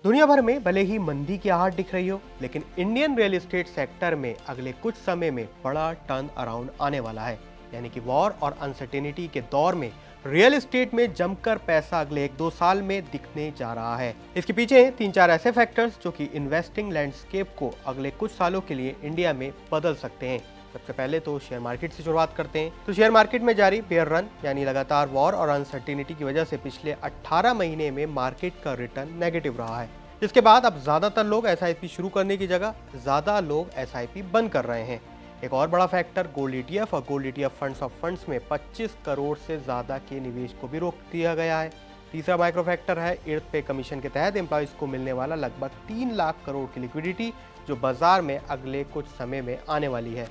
दुनिया भर में भले ही मंदी की आहट दिख रही हो, लेकिन इंडियन रियल एस्टेट सेक्टर में अगले कुछ समय में बड़ा टर्न अराउंड आने वाला है। यानी कि वॉर और अनसर्टेनिटी के दौर में रियल एस्टेट में जमकर पैसा अगले 1-2 साल में दिखने जा रहा है। इसके पीछे हैं 3-4 ऐसे फैक्टर्स जो कि इन्वेस्टिंग लैंडस्केप को अगले कुछ सालों के लिए इंडिया में बदल सकते हैं। सबसे पहले तो शेयर मार्केट से शुरुआत करते हैं। तो शेयर मार्केट में जारी बेयर रन यानी लगातार वॉर और अनसर्टेनिटी की वजह से पिछले 18 महीने में मार्केट का रिटर्न नेगेटिव रहा है। जिसके बाद अब ज्यादातर लोग एसआईपी शुरू करने की जगह ज्यादा लोग एसआईपी बंद कर रहे हैं। एक और बड़ा फैक्टर गोल्ड ईटीएफ और gold ETF funds of funds में 25 करोड़ से ज्यादा के निवेश को भी रोक दिया गया है। तीसरा माइक्रो फैक्टर है एर्थ पे कमीशन के तहत एम्प्लॉइज को मिलने वाला लगभग 3 लाख करोड़ की लिक्विडिटी जो बाजार में अगले कुछ समय में आने वाली है।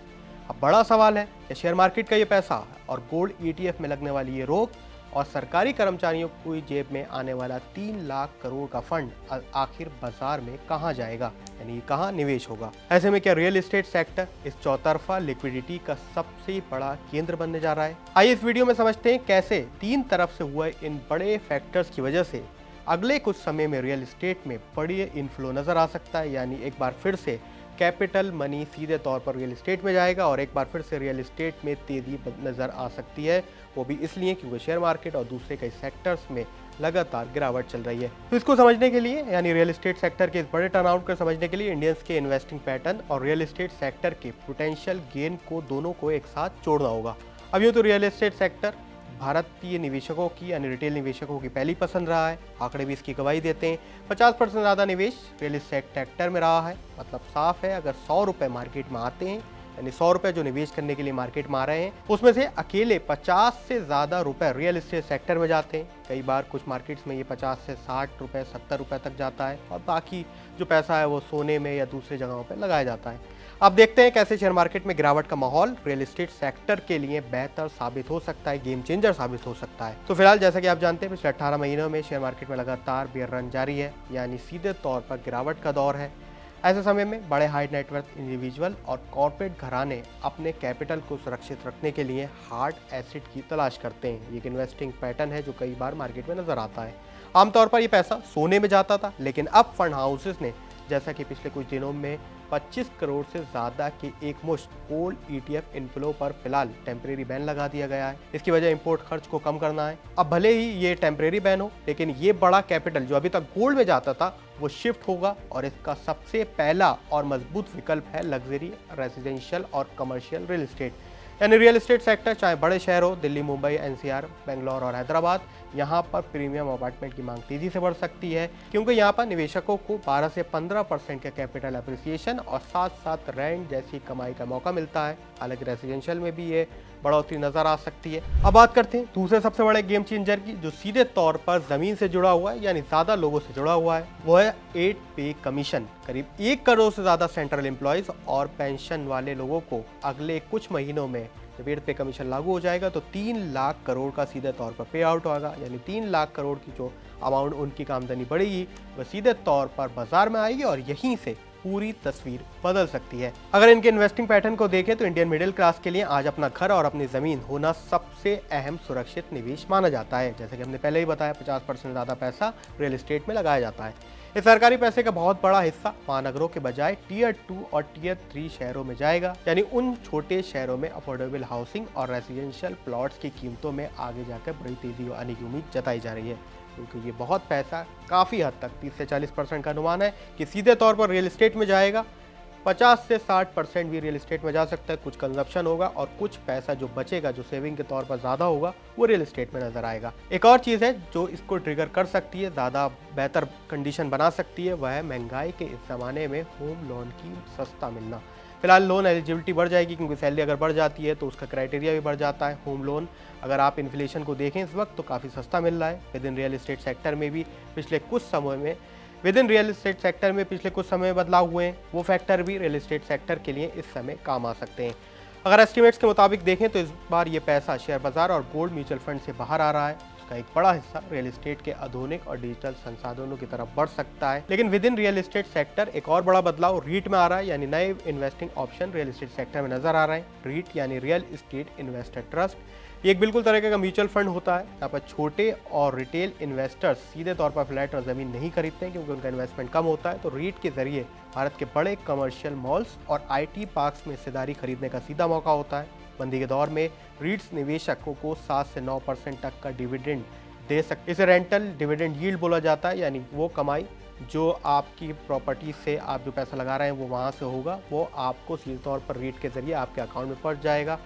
अब बड़ा सवाल है कि शेयर मार्केट का ये पैसा और गोल्ड ईटीएफ में लगने वाली ये रोक और सरकारी कर्मचारियों की जेब में आने वाला 3 लाख करोड़ का फंड आखिर बाजार में कहां जाएगा, यानी कहां निवेश होगा। ऐसे में क्या रियल एस्टेट सेक्टर इस चौतरफा लिक्विडिटी का सबसे बड़ा केंद्र बनने जा रहा है। आइए इस वीडियो में समझते हैं कैसे तीन तरफ से हुए इन बड़े फैक्टर्स की वजह से अगले कुछ समय में रियल एस्टेट में बड़ी इनफ्लो नजर आ सकता है। यानी एक बार फिर से कैपिटल मनी सीधे तौर पर रियल एस्टेट में जाएगा और एक बार फिर से रियल एस्टेट में तेजी नजर आ सकती है। वो भी इसलिए क्योंकि शेयर मार्केट और दूसरे कई सेक्टर्स में लगातार गिरावट चल रही है। तो इसको समझने के लिए यानी रियल एस्टेट सेक्टर के इस बड़े टर्नआउट को समझने के लिए इंडियंस के इन्वेस्टिंग पैटर्न और रियल एस्टेट सेक्टर के पोटेंशियल गेन को दोनों को एक साथ जोड़ना होगा। अब यूँ तो रियल एस्टेट सेक्टर भारतीय निवेशकों की यानी रिटेल निवेशकों की पहली पसंद रहा है। आंकड़े भी इसकी गवाही देते हैं। 50% ज़्यादा निवेश रियल एस्टेट सेक्टर में रहा है। मतलब साफ है, अगर 100 रुपये मार्केट में आते हैं यानी 100 रुपये जो निवेश करने के लिए मार्केट में आ रहे हैं उसमें से अकेले 50 से ज़्यादा रुपए रियल एस्टेट सेक्टर में जाते हैं। कई बार कुछ मार्केट्स में ये 50 से 60 रुपये 70 रुपये तक जाता है और बाकी जो पैसा है वो सोने में या दूसरी जगहों पर लगाया जाता है। अब देखते हैं कैसे शेयर मार्केट में गिरावट का माहौल रियल एस्टेट सेक्टर के लिए बेहतर साबित हो सकता है, गेम चेंजर साबित हो सकता है। तो फिलहाल जैसा कि आप जानते हैं पिछले 18 महीनों में शेयर मार्केट में लगातार बेयर रन जारी है, यानी सीधे तौर पर गिरावट का दौर है। ऐसे समय में बड़े हाई नेटवर्थ इंडिविजुअल और कॉर्पोरेट घराने अपने कैपिटल को सुरक्षित रखने के लिए हार्ड एसेट की तलाश करते हैं। ये एक इन्वेस्टिंग पैटर्न है जो कई बार मार्केट में नजर आता है। आमतौर पर यह पैसा सोने में जाता था, लेकिन अब फंड हाउसेस ने जैसा कि पिछले कुछ दिनों में 25 करोड़ से ज़्यादा के एक मुश्त गोल्ड ईटीएफ इनफ्लो पर फिलहाल टेम्परेरी बैन लगा दिया गया है। इसकी वजह इंपोर्ट खर्च को कम करना है। अब भले ही ये टेम्परेरी बैन हो, लेकिन ये बड़ा कैपिटल जो अभी तक गोल्ड में जाता था वो शिफ्ट होगा और इसका सबसे पहला और मजबूत विकल्प है लग्जरी रेजिडेंशियल और कमर्शियल रियल एस्टेट। यानी रियल एस्टेट सेक्टर चाहे बड़े शहर हो दिल्ली, मुंबई, एनसीआर, बेंगलोर और हैदराबाद, यहाँ पर प्रीमियम अपार्टमेंट की मांग तेजी से बढ़ सकती है क्योंकि यहाँ पर निवेशकों को 12 से 15% का कैपिटल अप्रिसिएशन और साथ साथ रेंट जैसी कमाई का मौका मिलता है। हालांकि रेजिडेंशियल में भी ये बढ़ोतरी नजर आ सकती है। अब बात करते हैं दूसरे सबसे बड़े गेम चेंजर की जो सीधे तौर पर जमीन से जुड़ा हुआ है, यानी ज्यादा लोगों से जुड़ा हुआ है। वो है एर्थ पे कमीशन। करीब 1 करोड़ से ज्यादा सेंट्रल एम्प्लॉयज और पेंशन वाले लोगों को अगले कुछ महीनों में जब एर्थ पे कमीशन लागू हो जाएगा तो 3 लाख करोड़ का सीधे तौर पर पे आउट होगा। यानी 3 लाख करोड़ की जो अमाउंट उनकी आमदनी बढ़ेगी वह सीधे तौर पर बाजार में आएगी और यहीं से पूरी तस्वीर बदल सकती है। अगर इनके इन्वेस्टिंग पैटर्न को देखें तो इंडियन मिडिल क्लास के लिए आज अपना घर और अपनी जमीन होना सबसे अहम सुरक्षित निवेश माना जाता है। जैसे कि हमने पहले ही बताया 50% ज्यादा पैसा रियल एस्टेट में लगाया जाता है। इस सरकारी पैसे का बहुत बड़ा हिस्सा महानगरों के बजाय टीयर 2 और टीयर 3 शहरों में जाएगा। यानी उन छोटे शहरों में अफोर्डेबल हाउसिंग और रेजिडेंशियल प्लॉट्स की कीमतों में आगे जाकर बड़ी तेजी आने की उम्मीद जताई जा रही है क्योंकि ये बहुत पैसा काफ़ी हद तक 30 से 40% का अनुमान है कि सीधे तौर पर रियल एस्टेट में जाएगा। 50 से 60% भी रियल एस्टेट में जा सकता है। कुछ कंजप्शन होगा और कुछ पैसा जो बचेगा जो सेविंग के तौर पर ज़्यादा होगा वो रियल एस्टेट में नजर आएगा। एक और चीज़ है जो इसको ट्रिगर कर सकती है, ज़्यादा बेहतर कंडीशन बना सकती है, वह है महंगाई के इस ज़माने में होम लोन की सस्ता मिलना। फिलहाल लोन एलिजिबिलिटी बढ़ जाएगी क्योंकि सैलरी अगर बढ़ जाती है तो उसका क्राइटेरिया भी बढ़ जाता है। होम लोन अगर आप इन्फ्लेशन को देखें इस वक्त तो काफ़ी सस्ता मिल रहा है। With in real estate sector में भी पिछले कुछ समय में बदलाव हुए हैं। वो फैक्टर भी रियल एस्टेट सेक्टर के लिए इस समय काम आ सकते हैं। अगर एस्टिमेट्स के मुताबिक देखें तो इस बार ये पैसा शेयर बाजार और गोल्ड म्यूचुअल फंड से बाहर आ रहा है। उसका एक बड़ा हिस्सा रियल एस्टेट के आधुनिक और डिजिटल संसाधनों की तरफ बढ़ सकता है। लेकिन with in real estate sector एक और बड़ा बदलाव रीट में आ रहा है, यानी नए investing option real estate sector में नजर आ रहे हैं। रीट यानी रियल एस्टेट इन्वेस्टर ट्रस्ट। ये एक बिल्कुल तरीके का म्यूचुअल फंड होता है। यहाँ पर छोटे और रिटेल इन्वेस्टर्स सीधे तौर पर फ्लैट और ज़मीन नहीं खरीदते हैं क्योंकि उनका इन्वेस्टमेंट कम होता है। तो रीट के जरिए भारत के बड़े कमर्शियल मॉल्स और आईटी पार्क्स में हिस्सेदारी खरीदने का सीधा मौका होता है। मंदी के दौर में रीट्स निवेशकों को 7 से 9% तक का डिविडेंड दे सकते। इसे रेंटल डिविडेंड यील्ड बोला जाता है, यानी वो कमाई जो आपकी प्रॉपर्टी से आप जो पैसा लगा रहे हैं वो वहाँ से होगा, वो आपको सीधे तौर पर रीट के जरिए आपके अकाउंट में पड़ जाएगा।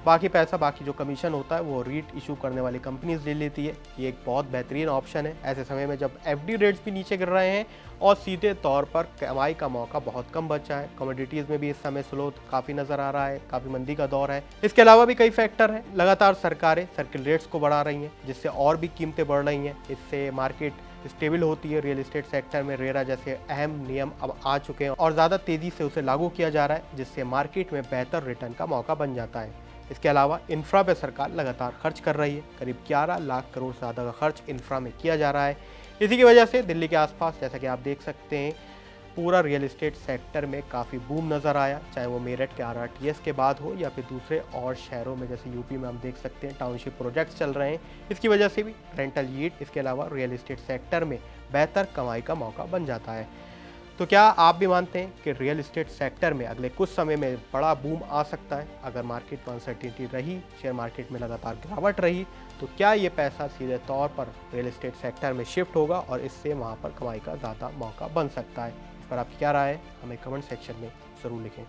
बाकी पैसा, बाकी जो कमीशन होता है वो रीट इशू करने वाली कंपनीज ले लेती है। ये एक बहुत बेहतरीन ऑप्शन है ऐसे समय में जब एफडी रेट्स भी नीचे गिर रहे हैं और सीधे तौर पर कमाई का मौका बहुत कम बचा है। कमोडिटीज़ में भी इस समय स्लो काफ़ी नज़र आ रहा है, काफ़ी मंदी का दौर है। इसके अलावा भी कई फैक्टर हैं। लगातार सरकारें सर्किल रेट्स को बढ़ा रही हैं जिससे और भी कीमतें बढ़ रही हैं। इससे मार्केट स्टेबल होती है। रियल एस्टेट सेक्टर में रेरा जैसे अहम नियम अब आ चुके हैं और ज़्यादा तेज़ी से उसे लागू किया जा रहा है जिससे मार्केट में बेहतर रिटर्न का मौका बन जाता है। इसके अलावा इंफ्रा पे सरकार लगातार खर्च कर रही है। करीब 11 लाख करोड़ से ज़्यादा का खर्च इंफ्रा में किया जा रहा है। इसी की वजह से दिल्ली के आसपास जैसा कि आप देख सकते हैं पूरा रियल एस्टेट सेक्टर में काफ़ी बूम नज़र आया, चाहे वो मेरठ के RRTS के बाद हो या फिर दूसरे और शहरों में जैसे यूपी में हम देख सकते हैं टाउनशिप प्रोजेक्ट्स चल रहे हैं। इसकी वजह से भी रेंटल यील्ड, इसके अलावा रियल एस्टेट सेक्टर में बेहतर कमाई का मौका बन जाता है। तो क्या आप भी मानते हैं कि रियल एस्टेट सेक्टर में अगले कुछ समय में बड़ा बूम आ सकता है? अगर मार्केट में अनसर्टेनिटी रही, शेयर मार्केट में लगातार गिरावट रही, तो क्या ये पैसा सीधे तौर पर रियल एस्टेट सेक्टर में शिफ्ट होगा और इससे वहाँ पर कमाई का ज़्यादा मौका बन सकता है? इस पर आपकी क्या राय है? हमें कमेंट सेक्शन में ज़रूर लिखें।